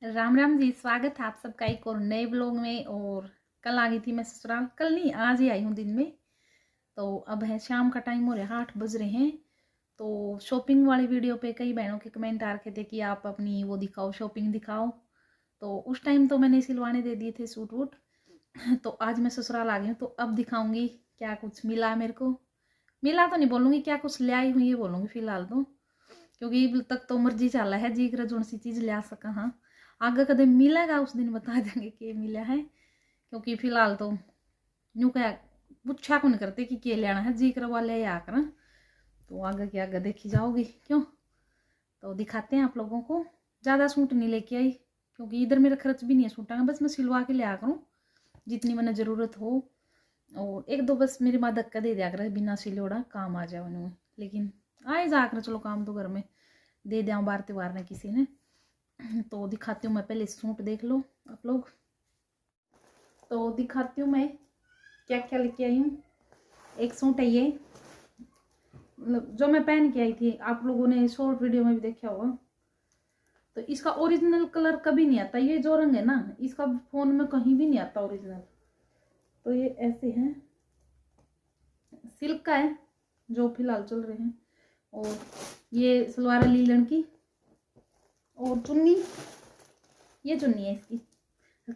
राम राम जी। स्वागत है आप सबका एक और नए ब्लॉग में। और कल आ गई थी मैं ससुराल, कल नहीं आज ही आई हूँ दिन में। तो अब है शाम का टाइम, हो रहा है 8 बज रहे हैं। तो शॉपिंग वाली वीडियो पे कई बहनों के कमेंट आ रखे थे कि आप अपनी वो दिखाओ, शॉपिंग दिखाओ। तो उस टाइम तो मैंने सिलवाने दे दिए थे सूट वूट। तो आज मैं ससुराल आ गई हूँ तो अब दिखाऊंगी क्या कुछ मिला मेरे को। मिला तो नहीं बोलूँगी, क्या कुछ ले आई हूँ ये बोलूँगी फिलहाल तो, क्योंकि अभी तक तो मर्जी चल रहा है जी कर जो सी चीज़ ले सका। हाँ, आगे कदम मिलेगा उस दिन बता देंगे कि मिला है, क्योंकि फिलहाल तो यूँ क्या पूछा कौन करते कि के लेना है, जी कर वाले या कर। तो आगे की आगे देखी जाओगी क्यों। तो दिखाते हैं आप लोगों को। ज़्यादा सूट नहीं लेके आई क्योंकि इधर मेरा खर्च भी नहीं है सूटा का, बस मैं सिलवा के लिया करूँ जितनी मैंने ज़रूरत हो। और एक दो बस मेरी माँ धक्का दे दिया कर बिना सिलोड़ा काम आ जाए उन्होंने, लेकिन आए जाकर चलो काम तो घर में दे दिया बार त्योहार ने किसी ने। तो दिखाती हूँ मैं, पहले सूट देख लो आप लोग। तो दिखाती हूँ मैं क्या क्या लेके आई हूँ। एक सूट है ये, मतलब जो मैं पहन के आई थी, आप लोगों ने शॉर्ट वीडियो में भी देखा होगा। तो इसका ओरिजिनल कलर कभी नहीं आता, ये जो रंग है ना इसका फोन में कहीं भी नहीं आता ओरिजिनल। तो ये ऐसे है, सिल्क का है जो फिलहाल चल रहे हैं। और ये सलवार है लीलन की। और चुन्नी, ये चुन्नी है इसकी।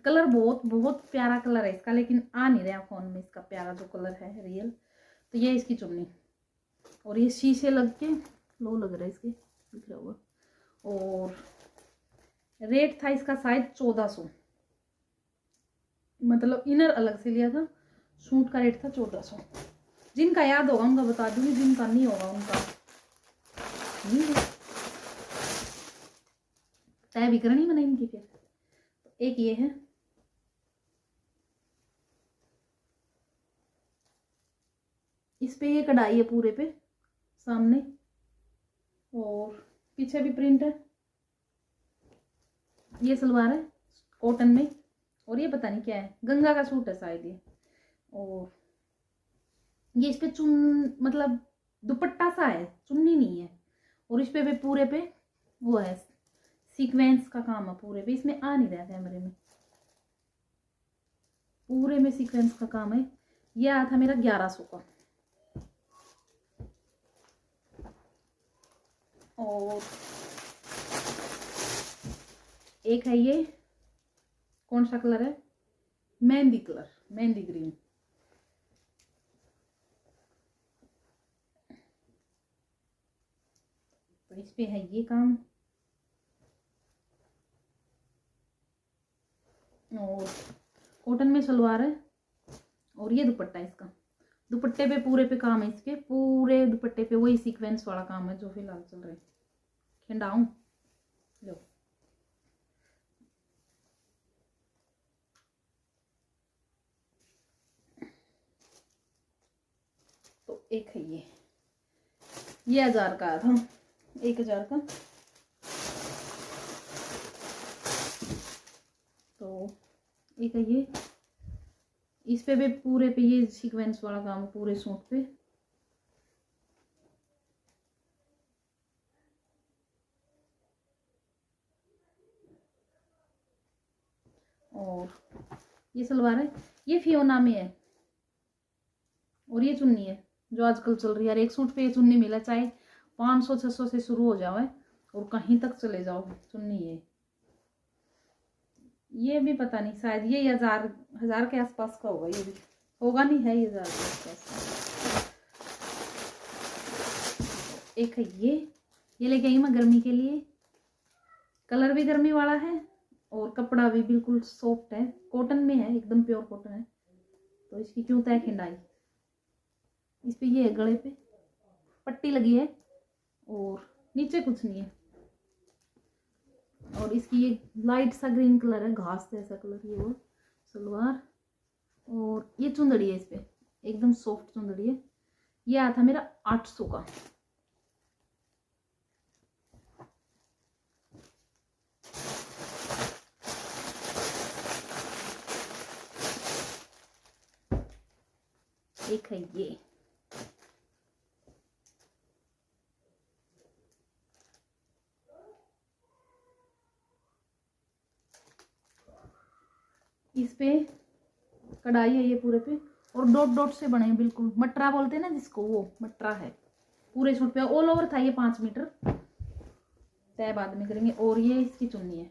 कलर बहुत बहुत प्यारा कलर है इसका, लेकिन आ नहीं रहा फोन में इसका प्यारा जो कलर है रियल। तो ये इसकी चुन्नी, और ये शीशे लग के लो लग रहा है इसके, दिख रहा होगा। और रेट था इसका शायद 1400, मतलब इनर अलग से लिया था। सूट का रेट था 1400। जिनका याद होगा उनका बता दूंगी, जिनका नहीं होगा उनका नहीं है, तय भी करनी मैंने इनकी। फिर एक ये है, इस पे ये कढ़ाई है पूरे पे सामने, और पीछे भी प्रिंट है। ये सलवार है कॉटन में, और ये पता नहीं क्या है, गंगा का सूट है शायद ये। और ये इस पे चुन मतलब दुपट्टा सा है, चुन्नी नहीं है। और इस पे भी पूरे पे वो है, सीक्वेंस का काम है पूरे पे। इसमें आ नहीं रहा कैमरे में, पूरे में सीक्वेंस का काम है। ये आया था मेरा 1100 का। और एक है ये, कौन सा कलर है, मेहंदी कलर, मेहंदी ग्रीन। तो इस पे है ये काम। और कॉटन में सलवार है, और ये दुपट्टा इसका। दुपट्टे पे पूरे पे काम है, इसके पूरे दुपट्टे पे वही सीक्वेंस वाला काम है जो फिलहाल चल रहा है। खिंडाऊं लो, तो एक है ये 1000 का आया था, 1000 का। तो एक है ये, इस पे भी पूरे पे ये सीक्वेंस वाला काम है पूरे सूट पे। और ये सलवार है, ये फियोना में है। और ये चुन्नी है जो आजकल चल रही है, एक सूट पे ये चुन्नी मिला, चाहे 500-600 से शुरू हो जाओ और कहीं तक चले जाओ चुन्नी। ये भी पता नहीं, शायद ये 1000 के आसपास का होगा, ये भी होगा, नहीं है ये 1000 के आसपास। एक है ये लेके आई मैं गर्मी के लिए। कलर भी गर्मी वाला है और कपड़ा भी बिल्कुल सॉफ्ट है, कॉटन में है, एकदम प्योर कॉटन है। तो इसकी क्यों तय खिंडाई, इस पे ये है, गले पे पट्टी लगी है और नीचे कुछ नहीं है। और इसकी ये लाइट सा ग्रीन कलर है, घास जैसा कलर ये वो सलवार। और ये चुंदड़ी है, इस पे एकदम सॉफ्ट चुंदड़ी है। ये आया था मेरा 800 का। एक है इस पे कढ़ाई है ये पूरे पे, और डॉट डॉट से बने हैं, बिल्कुल मटरा बोलते हैं ना जिसको, वो मटरा है पूरे सूट पे। ऑल ओवर था ये 5 मीटर, तय बाद में करेंगे। और ये इसकी चुन्नी है,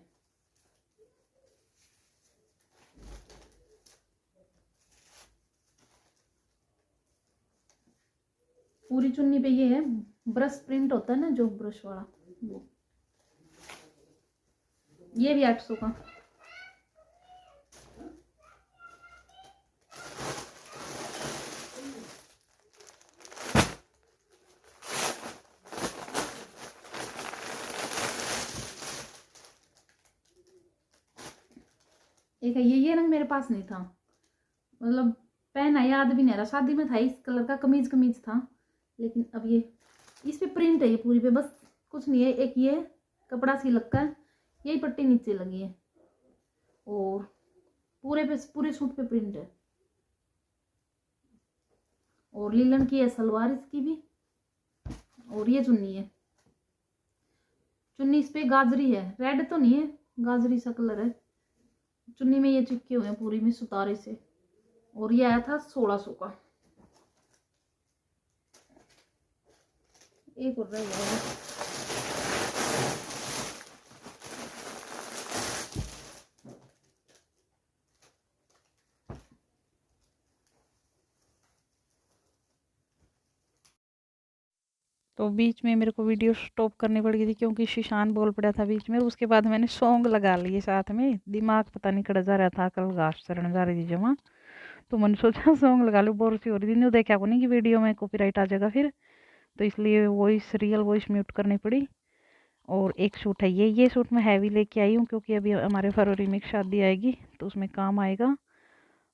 पूरी चुन्नी पे ये है ब्रश प्रिंट होता है ना जो ब्रश वाला, वो। ये भी 800 का। एक है ये रंग मेरे पास नहीं था, मतलब पहना याद भी नहीं रहा, शादी में था इस कलर का, कमीज कमीज था। लेकिन अब ये इस पे प्रिंट है ये पूरी पे, बस कुछ नहीं है। एक ये कपड़ा सी लगता है, यही पट्टी नीचे लगी है, और पूरे पे पूरे सूट पे प्रिंट है। और लीलन की है सलवार इसकी भी, और ये चुन्नी है। चुन्नी इस पे गाजरी है, रेड तो नहीं है, गाजरी सा कलर है। चुन्नी में ये चिपके हुए हैं पूरी में सुतारे से, और ये आया था 1600 का। एक और रह गया है। तो बीच में मेरे को वीडियो स्टॉप करनी पड़ गई थी क्योंकि शीशान बोल पड़ा था बीच में। उसके बाद मैंने सॉन्ग लगा लिए साथ में, दिमाग पता नहीं कड़ा जा रहा था, कल घास चरण जा रही थी जमा, तो मैंने सोचा सॉन्ग लगा लो, बोर सी हो रही थी। नहीं देखा को नहीं कि वीडियो में कॉपीराइट आ जाएगा फिर, तो इसलिए वॉइस रियल वॉइस म्यूट करनी पड़ी। और एक सूट है ये सूट मैं हैवी लेके आई हूँ क्योंकि अभी हमारे फरवरी में एक शादी आएगी तो उसमें काम आएगा।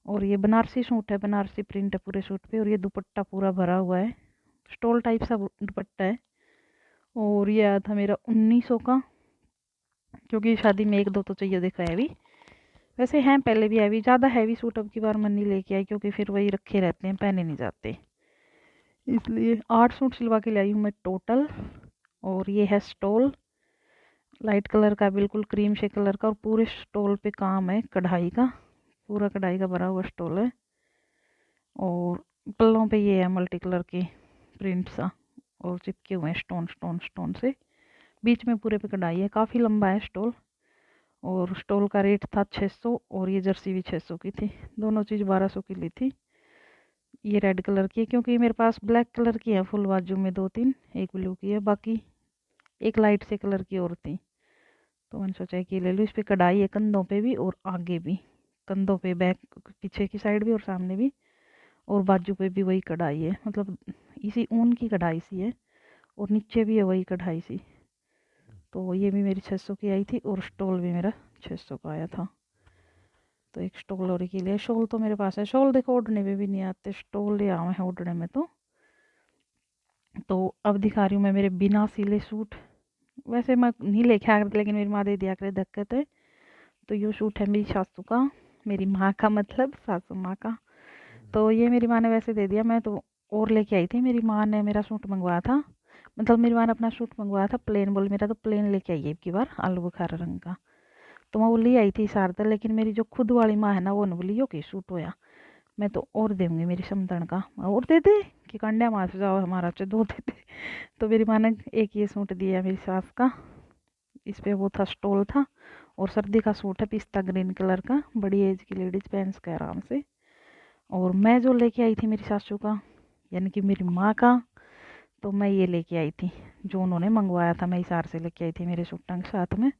और ये बनारसी सूट है, बनारसी प्रिंट है पूरे सूट पे, और ये दुपट्टा पूरा भरा हुआ है, स्टोल टाइप सा दुपट्टा है। और ये आया था मेरा 1900 का, क्योंकि शादी में एक दो तो चाहिए देखा हैवी। वैसे हैं पहले भी हैवी, ज़्यादा हैवी सूट अब की बार मैं नहीं लेके आई क्योंकि फिर वही रखे रहते हैं, पहने नहीं जाते, इसलिए 8 सूट सिलवा के ले आई हूँ मैं टोटल। और ये है स्टोल, लाइट कलर का, बिल्कुल क्रीम शे कलर का, और पूरे स्टोल पे काम है कढ़ाई का, पूरा कढ़ाई का भरा हुआ स्टोल है। और पल्लों पे ये है मल्टी कलर के प्रिंट सा, और चिपके हुए हैं स्टोन स्टोन स्टोन से, बीच में पूरे पे कढ़ाई है। काफ़ी लंबा है स्टोल, और स्टोल का रेट था 600, और ये जर्सी भी 600 की थी, दोनों चीज़ 1200 की ली थी। ये रेड कलर की है क्योंकि मेरे पास ब्लैक कलर की है फुल बाजू में 2-3, एक ब्लू की है, बाकी एक लाइट से कलर की और थी, तो मैंने सोचा कि ले लूँ। इस पर कढ़ाई है कंधों पे भी और आगे भी, कंधों पे बैक पीछे की साइड भी और सामने भी, और बाजू पे भी वही कढ़ाई है, मतलब इसी ऊन की कढ़ाई सी है, और नीचे भी है वही कढ़ाई सी। तो ये भी मेरी 600 की आई थी, और स्टोल भी मेरा 600 का आया था। तो एक स्टोल और के लिए, शॉल तो मेरे पास है, शॉल देखो ओढ़ने में भी नहीं आते, स्टोल ले आए हैं ओढ़ने में। तो अब दिखा रही हूँ मैं मेरे बिना सिले सूट। वैसे मैं नहीं लेके आ, लेकिन मेरी माँ दे दिया करे दिक्कत है। तो ये सूट है मेरी सासू का, मेरी माँ का, मतलब सासू माँ का। तो ये मेरी माँ ने वैसे दे दिया, मैं तो और लेके आई थी। मेरी माँ ने मेरा सूट मंगवाया था, मतलब मेरी माँ ने अपना सूट मंगवाया था प्लेन, बोली मेरा तो प्लेन लेके आई है की बार, आलू बुखारा रंग का। तो मैं वो ले आई थी शारदा, लेकिन मेरी जो खुद वाली माँ है ना, वो नहीं बोली यो की सूट होया, मैं तो और दूंगी मेरी समतन का, और दे दे कि कंड्या मार जाओ हमारा चे दो दे दे। तो मेरी माँ ने एक ये सूट दिया मेरी सास का, इस पे वो था स्टोल था, और सर्दी का सूट है पिस्ता ग्रीन कलर का, बड़ी एज की लेडीज पहन सके आराम से। और मैं जो लेके आई थी मेरी सासू का, यानी कि मेरी माँ का, तो मैं ये लेके आई थी जो उन्होंने मंगवाया था, मैं हिसार से लेके आई थी मेरे सूटों के साथ में।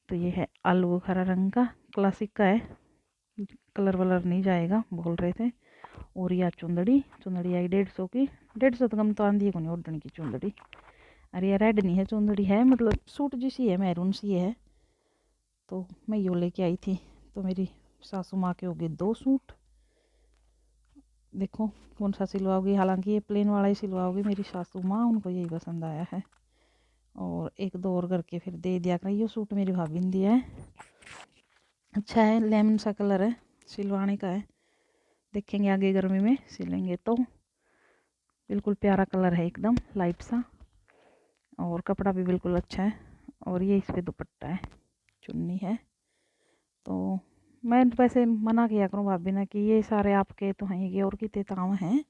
तो ये है आलू बुखारा रंग का, क्लासिक का है, कलर वलर नहीं जाएगा बोल रहे थे। और यह चुंदड़ी, चुंदड़ी आई 150 की, 150 तो कम तो आंधी को नहीं ओढ़ने की चुंदड़ी। अरे यार रेड नहीं है, चुंदड़ी है, मतलब सूट जैसी है, मैरून सी है। तो मैं यो लेके आई थी। तो मेरी सासू माँ के हो गए 2 सूट। देखो कौन सा सिलवाओगी, हालांकि ये प्लेन वाला ही सिलवाओगी मेरी सासू माँ, उनको यही पसंद आया है। और एक दो और करके फिर दे दिया कर। ये सूट मेरी भाभी ने दिया है, अच्छा है, लेमन सा कलर है, सिलवाने का है, देखेंगे आगे गर्मी में सिलेंगे तो। बिल्कुल प्यारा कलर है, एकदम लाइट सा, और कपड़ा भी बिल्कुल अच्छा है। और ये इस पे दुपट्टा है, चुन्नी है। तो मैं वैसे मना किया करूँ भाभी ना कि ये सारे आपके तो हैं, ये और कितने ताव हैं,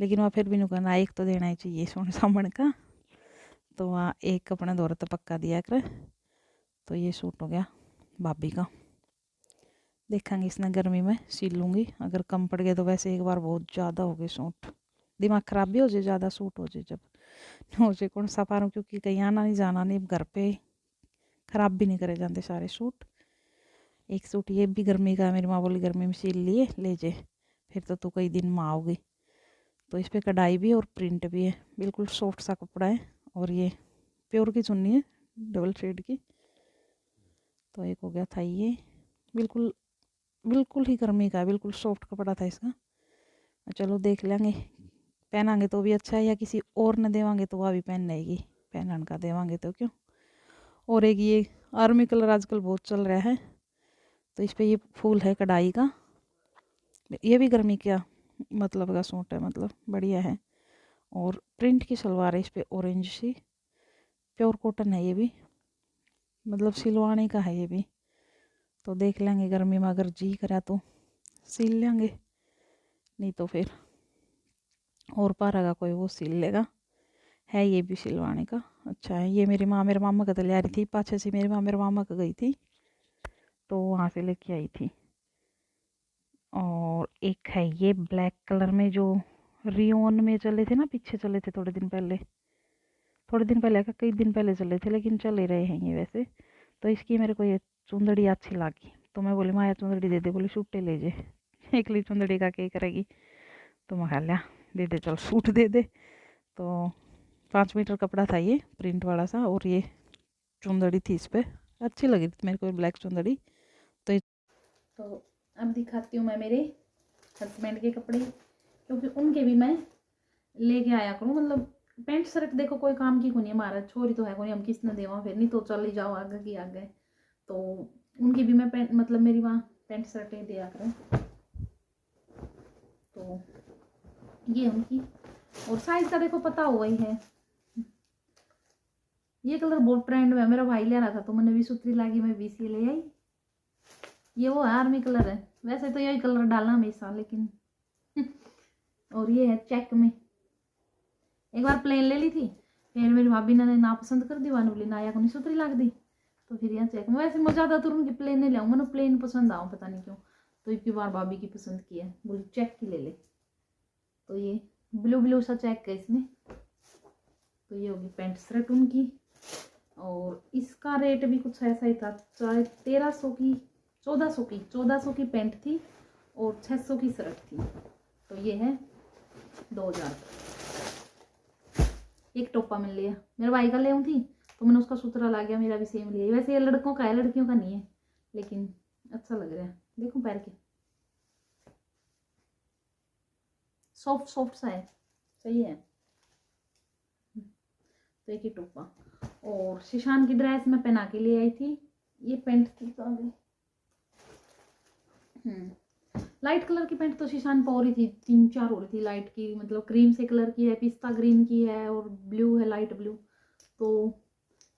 लेकिन वह फिर भी नु कहना एक तो देना ही चाहिए सोने सामने का। तो वहाँ एक अपने दौर तो पक्का दिया कर। तो ये सूट हो गया भाभी का। देखेंगे इसने गर्मी में सिल लूँगी, अगर कम पड़ गए तो वैसे एक बार बहुत ज़्यादा हो गए सूट, दिमाग ख़राब भी हो जाए, ज़्यादा सूट हो जाए जब हो जाए कौन सा पारूँ, क्योंकि कहीं आना नहीं जाना नहीं, घर पे ख़राब भी नहीं करे जाते सारे सूट। एक सूट ये भी गर्मी का, मेरी माँ बोली गर्मी में सिल लिए ले जे, फिर तो तू कई दिन में आओगी। तो इस पर कढ़ाई भी और प्रिंट भी है, बिल्कुल सॉफ्ट सा कपड़ा है, और ये प्योर की चुन्नी है डबल शेड की। तो एक हो गया था ये, बिल्कुल बिल्कुल ही गर्मी का है, बिल्कुल सॉफ्ट कपड़ा था इसका। चलो देख लेंगे, पहनांगे तो भी अच्छा है, या किसी और ने देवांगे तो वह भी पहन लेगी, पहनन का देवांगे तो क्यों। और एक ये आर्मी कलर आजकल बहुत चल रहा है, तो इस पे ये फूल है कढ़ाई का, ये भी गर्मी का मतलब का सूट है, मतलब बढ़िया है। और प्रिंट की सलवार है इस पे, ऑरेंज सी, प्योर कॉटन है ये भी, मतलब सिलवाने का है ये भी। तो देख लेंगे गर्मी में अगर जी करा तो सिल लेंगे, नहीं तो फिर और पारा का कोई वो सिल लेगा। है ये भी सिलवाने का, अच्छा है। ये मेरी माँ मेरे मामा का तो ले आ रही थी, पाछे से मेरी माँ मेरे मामा का गई थी तो वहाँ से लेके आई थी। और एक है ये ब्लैक कलर में, जो रियोन में चले थे ना, पीछे चले थे थोड़े दिन पहले, थोड़े दिन पहले का कई दिन पहले चले थे, लेकिन चल ही रहे हैं ये वैसे। तो इसकी मेरे को ये चुंदड़ी अच्छी लगी, तो मैं बोली माया चुंदड़ी दे दे, बोली सूटे ले जे एकली चुंदड़ी का क्या करेगी। तो मैं खा लिया, दे दे चल सूट दे दे। तो 5 मीटर कपड़ा था ये प्रिंट वाला सा, और ये चुंदड़ी थी इस पर, अच्छी लगी थी मेरे को ब्लैक चुंदड़ी। तो अब दिखाती हूँ मैं मेरे हस्बैंड के कपड़े, क्योंकि उनके भी मैं लेके आया करूँ, मतलब पेंट शर्ट देखो कोई काम की को नहीं, हमारा छोरी तो है को नहीं, हम किसने देवा फिर, नहीं तो चल ही जाओ आगे की आगे। तो उनकी भी मैं पेंट, मतलब मेरी वहाँ पेंट शर्टें दिया करूँ। तो ये उनकी, और साइज का देखो पता हुआ ही है, ये कलर बहुत ट्रेंड में, मेरा भाई ले रहा था तो मैंने भी सूत्री लागी, मैं भी सी ले आई। ये वो आर्मी कलर है, वैसे तो यही कलर डालना हमेशा, लेकिन और ये है चेक में, एक बार प्लेन ले ली थी, फिर मेरी भाभी ने ना पसंद कर दी, वानू बोली नाया को नहीं सूत्री लाग दी, तो फिर यहाँ चेक में। वैसे मैं ज़्यादातर उनकी प्लेन नहीं लाऊँ, मैंने प्लेन पसंद आऊँ पता नहीं क्यों, तो एक बार भाभी की पसंद की है, बोली चेक की ले ले। तो ये ब्लू ब्लू सा चेक है इसमें। तो ये होगी पेंट शर्ट उनकी, और इसका रेट भी कुछ ऐसा ही था, चाहे 1300 की, 1400 की पेंट थी, और 600 की शर्ट थी। तो ये है 2000। एक टोपा मिल लिया, मेरे भाई का ले थी तो मैंने उसका सूत्रा ला गया, मेरा भी सेम लिया। वैसे ये लड़कों का है, लड़कियों का नहीं है, लेकिन अच्छा लग रहा है, देखो पैर के सॉफ्ट सॉफ्ट सा है, सही है। तो एक ही टोपा। और शीशान की ड्रेस मैं पहना के ले आई थी, ये पेंट थी तो आगे लाइट कलर की पेंट तो शीशान पर हो रही थी, 3-4 हो रही थी लाइट की, मतलब क्रीम से कलर की है, पिस्ता ग्रीन की है, और ब्लू है, लाइट ब्लू। तो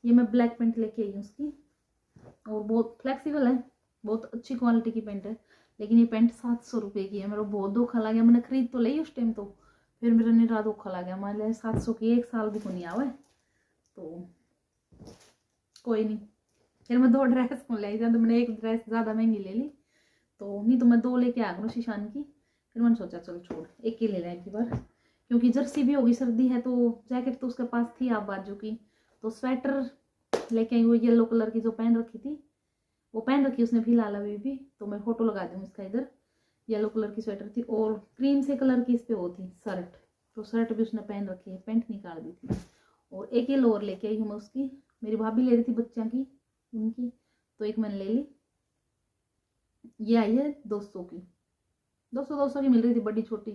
ये मैं ब्लैक पेंट लेके आई हूँ उसकी, और बहुत फ्लेक्सिबल है, बहुत अच्छी क्वालिटी की पेंट है। लेकिन ये पेंट 700 रुपये की है, मेरा बहुत धोखा लग गया, मैंने खरीद तो ली उस टाइम, तो फिर मेरा निरा धोखा लग गया, मान लिया 700 की, 1 साल भी को नहीं आवा है। तो कोई नहीं, फिर मैं 2 ड्रेस को ले आई, तो मैंने एक ड्रेस ज़्यादा महंगी ले ली, तो नहीं तो मैं 2 लेके आ गई शीशान की। फिर मैंने सोचा चल छोड़, एक ही ले लें एक बार, क्योंकि जर्सी भी होगी, सर्दी है, तो जैकेट तो उसके पास थी आप बाजू की। तो स्वेटर लेके आई, वो येलो कलर की जो पहन रखी थी, वो पहन रखी उसने फिलहाल अभी भी, तो मैं फोटो लगा दूँ इसका इधर। येलो कलर की स्वेटर थी, और क्रीम से कलर की इस पे वो थी शर्ट, तो शर्ट भी उसने पहन रखी है, पेंट निकाल दी थी। और एक ये लोअर लेके आई हूँ मैं उसकी, मेरी भाभी ले रही थी बच्चों की उनकी, तो एक मैंने ले ली। ये आई है 200 की, 200 की मिल रही थी, बड़ी छोटी,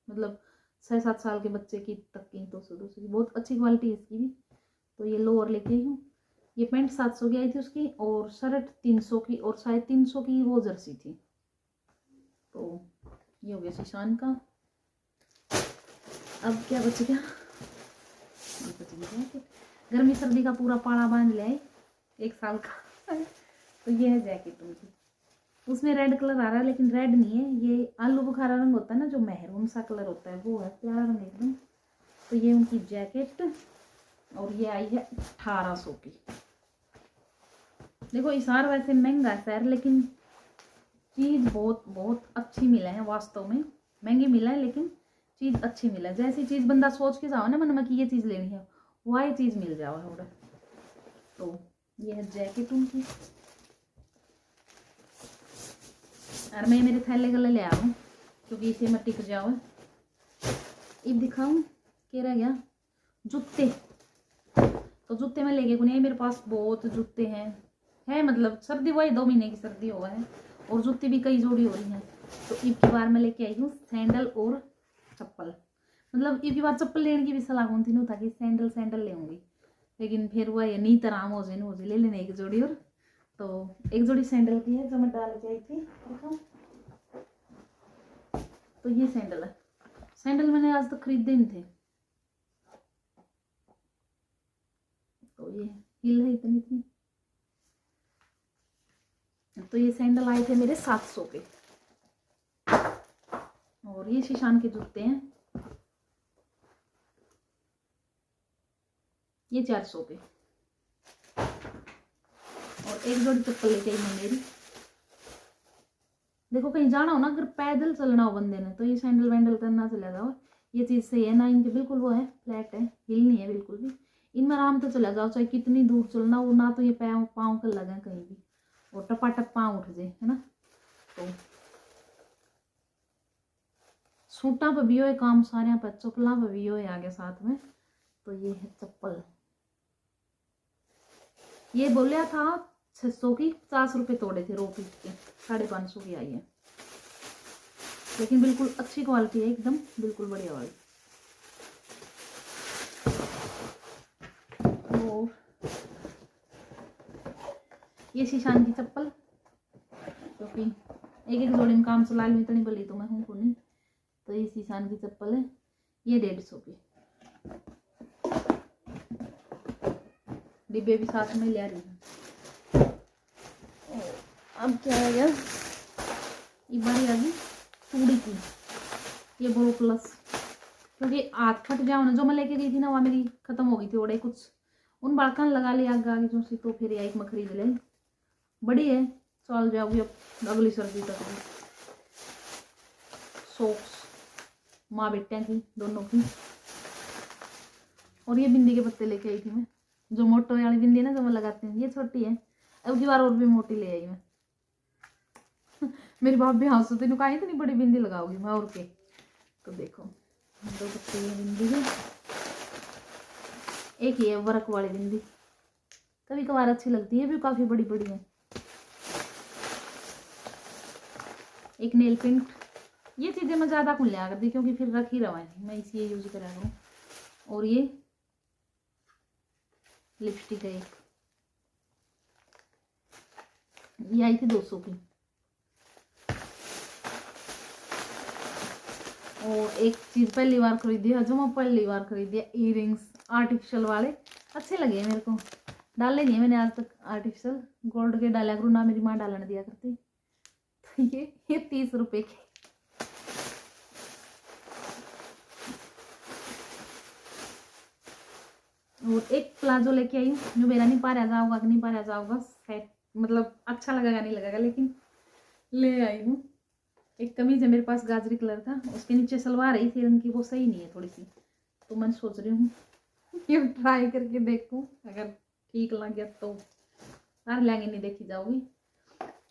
मतलब 6-7 साल के बच्चे की तक की, 200 की, बहुत अच्छी क्वालिटी है इसकी भी। तो ये लोअर लेके आई हूँ। ये पेंट 700 की आई थी उसकी, और शर्ट 300 की, और शायद 300 की वो जर्सी थी। तो ये हो गया शीशान का। अब क्या बच गया, ये बच गया जैकेट, गर्मी सर्दी का पूरा पाला बांध लिया है 1 साल का तो ये है जैकेट उनकी। उसमें रेड कलर आ रहा है, लेकिन रेड नहीं है, ये आलू बुखारा रंग होता है ना, जो मेहरून सा कलर होता है, वो है प्यारा रंग एकदम। तो ये उनकी जैकेट, और ये आई है 1800 की। देखो इसार वैसे महंगा है शहर, लेकिन चीज़ बहुत बहुत अच्छी मिला है वास्तव में। महंगी मिला है लेकिन चीज़ अच्छी मिला है। जैसी चीज़ बंदा सोच के जाओ ना मन में कि ये चीज़ लेनी है, वही चीज़ मिल जाओ थोड़ा। तो ये है जैकेट उनकी, और मैं मेरे थैले गले ले आऊँ क्योंकि इसे मैं टिक जाओ। अब दिखाऊँ क्या रह गया, जूते। तो जूते मैं लेके नहीं, मेरे पास बहुत जूते हैं मतलब सर्दी वही 2 महीने की सर्दी हुआ है, और जूते भी कई जोड़ी हो रही हैं। तो ईद की बार मैं लेके आई हूँ सैंडल और चप्पल। मतलब ईद की बार चप्पल लेने की भी सलाह कौन थी, नहीं था कि सैंडल लेंगी, लेकिन फिर वह नी तराम हो जाए ले लेने एक जोड़ी। और तो एक जोड़ी सैंडल की है जो मैं डाल के आई थी, देखो। तो ये सैंडल है, सैंडल मैंने आज तक खरीदे नहीं थे। तो ये हिल है इतनी थी। तो ये सैंडल आए थे मेरे 700 के, और ये शीशान के जूते हैं, ये 400 के। और एक जोड़ी चप्पल लेके आई मैं मेरी। देखो कहीं जाना हो ना, अगर पैदल चलना हो बंदे ने, तो ये सैंडल वैंडल करना चला जाओ, ये चीज़ सही है ना। इनके बिल्कुल वो है, फ्लैट है, हिल नहीं है बिल्कुल भी। इनमें आराम से चला जाओ, चाहे कितनी दूर चलना हो ना, तो ये पाँव कर लगे कहीं भी, और टपाटप पाँव उठ जाए, है ना। तो सूटा पर भी हो काम सारे पर, चप्पलों पर भी हो आगे साथ में। तो ये है चप्पल, ये बोलिया था 600 की, 50 रुपये तोड़े थे रो पीस के, 550 की आई है। लेकिन बिल्कुल अच्छी क्वालिटी है एकदम, बिल्कुल बढ़िया वाली। और ये शीशान की चप्पल, क्योंकि एक एक जोड़ी में काम चला लूँ, इतनी बली तो मैं हूँ को नहीं। तो ये शीशान की चप्पल है, ये 150 की। डिब्बे भी साथ में ले रही हूँ। अब क्या है यार, ये बारी आ गई चूड़ी की, ये बोरो प्लस। क्योंकि हाथ फट जाओ ना, जो मैं लेके गई थी ना, वहाँ मेरी खत्म हो गई थी ओड़े कुछ, उन बालकान लगा लिया आगे जो सी। तो फिर एक मैं खरीद ले, बड़ी है, चल जाओगी अब अगली सर्दी तक भी। सॉक्स माँ बेटे की दोनों की। और ये बिंदी के पत्ते लेके आई थी मैं, जो मोटो वाली बिंदी है ना, जो मैं लगाती हूँ, ये छोटी है, अब की बार और भी मोटी ले आई मैं। मेरी भाभी हंसो तेन कहा इतनी बड़ी बिंदी लगाओगी मैं, और के। तो देखो 2 पत्ते बिंदी है, एक ये वर्क वाली बिंदी, कभी कभार अच्छी लगती है, भी काफी बड़ी बड़ी है। एक नेल पेंट, ये चीजें मैं ज्यादा खुल लिया करती क्योंकि फिर रख ही रहा है, मैं इसी यूज करा करूँ। और ये लिपस्टिक है एक, ये आई थी 200 की। और एक चीज पहली बार खरीदी है, जो मैं पहली बार खरीदी है, इयरिंग्स आर्टिफिशियल वाले, अच्छे लगे मेरे को। डाले नहीं मैंने आज तक आर्टिफिशियल, गोल्ड के डाला करूँ ना, मेरी माँ डालने दिया करती। तो ये 30 रुपए के। और एक प्लाजो लेके आई हूँ, जो मेरा नहीं पा रहा जाऊंगा कि नहीं पा रहा जाऊंगा, सेट मतलब अच्छा लगेगा नहीं लगेगा, लेकिन ले आई हूँ। एक कमीज है मेरे पास गाजरी कलर का, उसके नीचे सलवार है इसी रंग की, वो सही नहीं है थोड़ी सी, तो मैं सोच रही हूँ ये ट्राई करके देखूँ, अगर ठीक लग गया तो यार लेंगे, नहीं देखी जाओगी।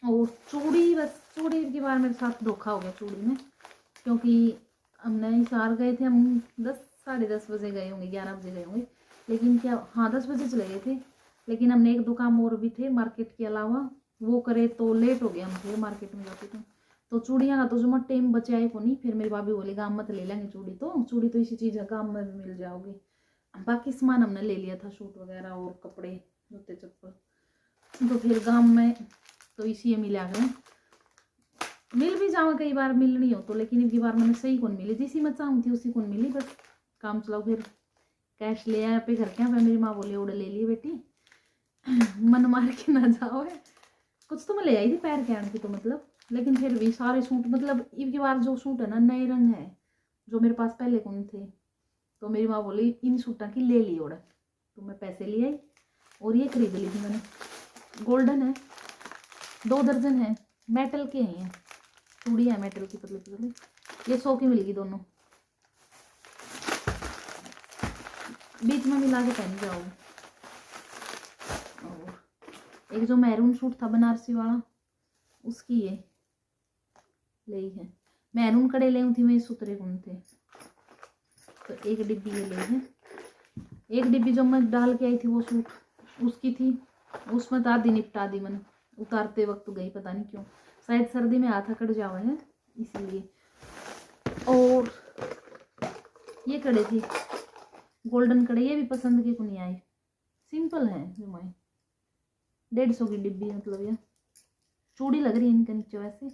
और चूड़ी, बस चूड़ी की बार मेरे साथ धोखा हो गया चूड़ी में, क्योंकि हमने हिसार गए थे, हम 10 साढ़े 10 बजे गए होंगे, 11 बजे गए होंगे, लेकिन क्या हाँ 10 बजे चले गए थे। लेकिन हमने एक 2 काम और भी थे मार्केट के अलावा, वो करे तो लेट हो गया हम फिर मार्केट में जाते तो चूड़ियाँ का तो जो टाइम बचे आए को नहीं। फिर मेरी भाभी बोली गाँव मत ले लेंगे चूड़ी, तो इसी चीज़ है, गाँव में भी मिल जाओगी। बाकी सामान हमने ले लिया था, सूट वगैरह और कपड़े, जूते चप्पल, तो फिर गाँव में तो इसी मिला गए। मिल भी जाओ कई बार मिलनी हो तो, लेकिन एक बार मैंने सही कौन मिली, जिसी मैं चाहूँ थी उसी कौन मिली, बस काम चलाओ। फिर कैश ले आया पे घर के यहाँ पे, मेरी माँ बोली उड़े ले लिए बेटी मन मार के ना जाओ है। कुछ तो मैं ले आई थी पैर के आने की, तो मतलब लेकिन फिर भी सारे सूट मतलब इनकी बार जो सूट है ना नए रंग है जो मेरे पास पहले कौन थे, तो मेरी माँ बोली इन सूटा की ले ली ऑर्डर, तो मैं पैसे ले आई और ये खरीद ली थी मैंने। गोल्डन है, 2 दर्जन है, मेटल के हैं ये, चूड़ी है मेटल की पतली पतली, ये 100 की मिलेगी दोनों, बीच में मिला के पहन जाओगे। और एक जो मैरून सूट था बनारसी वाला उसकी ये ली है, मैरून कड़े ले थी मैं, सुतरे कौन थे, तो एक डिब्बी ये ले है। एक डिब्बी जो मैं डाल के आई थी वो सूट उसकी थी, उसमें तो आधी निपटा दी मैंने, उतारते वक्त गई पता नहीं क्यों, शायद सर्दी में हाथ अकड़ जावे है इसीलिए। और ये कड़े थी गोल्डन कड़े, ये भी पसंद के को नहीं आई, सिंपल है जो मैं 150 की डिब्बी, मतलब ये चूड़ी लग रही है इनके नीचे वैसे,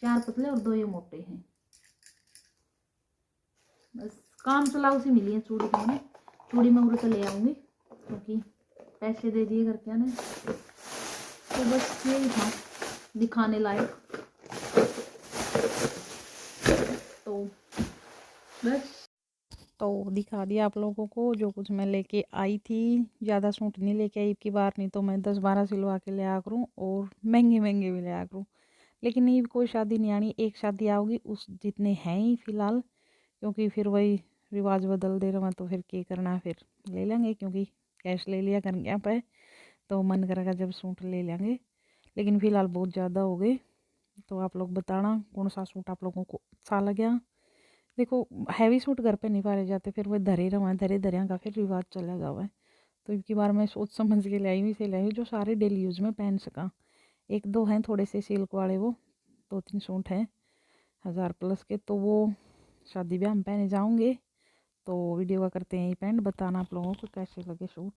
4 पतले और 2 ये मोटे हैं, बस काम चलाऊ सी मिली है चूड़ी की मैंने। चूड़ी मैं उड़े ले आऊंगी क्योंकि पैसे दे दिए घर के आने, तो बस यही था दिखाने लायक, तो बस तो दिखा दिया आप लोगों को जो कुछ मैं लेके आई थी। ज़्यादा सूट नहीं लेके आई की बार, नहीं तो मैं 10-12 सिलवा के ले आ करूँ और महंगे महंगे भी ले आ करूँ, लेकिन नहीं कोई शादी नहीं आनी, एक शादी आओगी उस जितने हैं ही फ़िलहाल, क्योंकि फिर वही रिवाज बदल दे रहा, तो फिर क्या करना, फिर ले लेंगे क्योंकि कैश ले लिया कर यहाँ पे, तो मन करेगा जब सूट ले लेंगे, लेकिन फ़िलहाल बहुत ज़्यादा हो गए। तो आप लोग बताना कौन सा सूट आप लोगों को अच्छा लगा। देखो हैवी सूट घर पे नहीं पाए जाते, फिर वो धरे रवा धरे धरिया का फिर रिवाज चला जावा है, तो इनकी बार मैं सोच समझ के लाई हुई से लाई हुई जो सारे डेली यूज़ में पहन सका। 1-2 हैं थोड़े से सिल्क वाले, वो 2-3 सूट हैं 1000 प्लस के, तो वो शादी ब्याह में पहने जाऊँगे। तो वीडियो का करते हैं यहीं पेंड, बताना आप लोगों को कैसे लगे सूट।